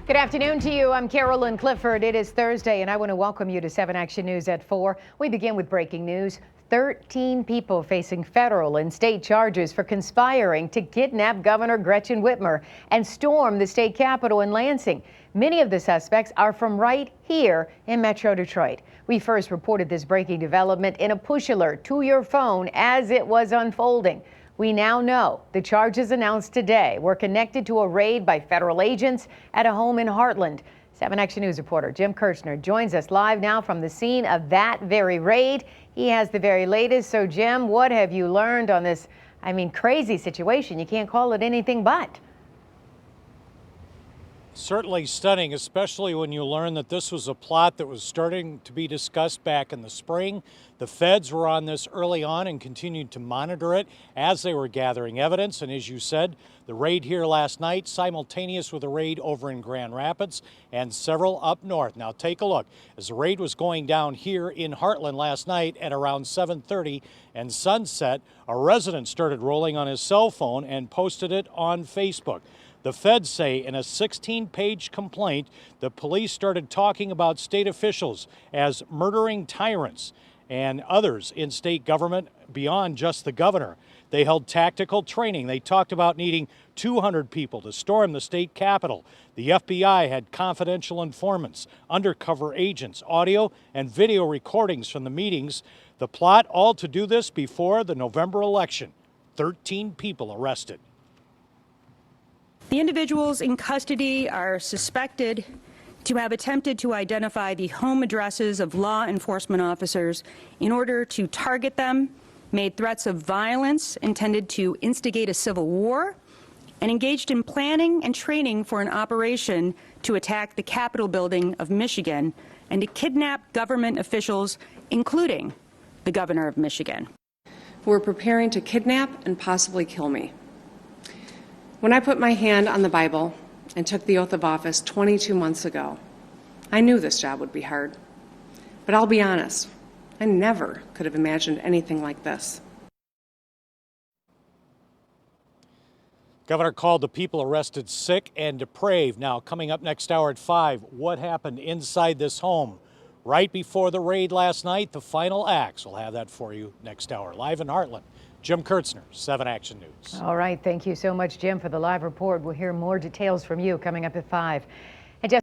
Good afternoon to you. I'm Carolyn Clifford. It is Thursday, and I want to welcome you to 7 Action News at 4. We begin with breaking news. 13 people facing federal and state charges for conspiring to kidnap Governor Gretchen Whitmer and storm the state capitol in Lansing. Many of the suspects are from right here in Metro Detroit. We first reported this breaking development in a push alert to your phone as it was unfolding. We now know the charges announced today were connected to a raid by federal agents at a home in Hartland. 7 Action News reporter Jim Kirchner joins us live now from the scene of that very raid. He has the very latest. So, Jim, what have you learned on this, crazy situation? You can't call it anything but. Certainly stunning, especially when you learn that this was a plot that was starting to be discussed back in the spring. The feds were on this early on and continued to monitor it as they were gathering evidence. And as you said, the raid here last night, simultaneous with a raid over in Grand Rapids and several up north. Now take a look. As the raid was going down here in Hartland last night at around 7:30 and sunset, a resident started rolling on his cell phone and posted it on Facebook. The feds say in a 16-page complaint, the police started talking about state officials as murdering tyrants and others in state government beyond just the governor. They held tactical training. They talked about needing 200 people to storm the state capitol. The FBI had confidential informants, undercover agents, audio and video recordings from the meetings. The plot all to do this before the November election. 13 people arrested. The individuals in custody are suspected to have attempted to identify the home addresses of law enforcement officers in order to target them, made threats of violence intended to instigate a civil war, and engaged in planning and training for an operation to attack the Capitol building of Michigan and to kidnap government officials, including the governor of Michigan. Who were preparing to kidnap and possibly kill me. When I put my hand on the Bible and took the oath of office 22 months ago, I knew this job would be hard. But I'll be honest, I never could have imagined anything like this. Governor called the people arrested sick and depraved. Now, coming up next hour at 5, what happened inside this home right before the raid last night? The final acts. We'll have that for you next hour. Live in Hartland. Jim Kirchner, 7 Action News. All right. Thank you so much, Jim, for the live report. We'll hear more details from you coming up at 5.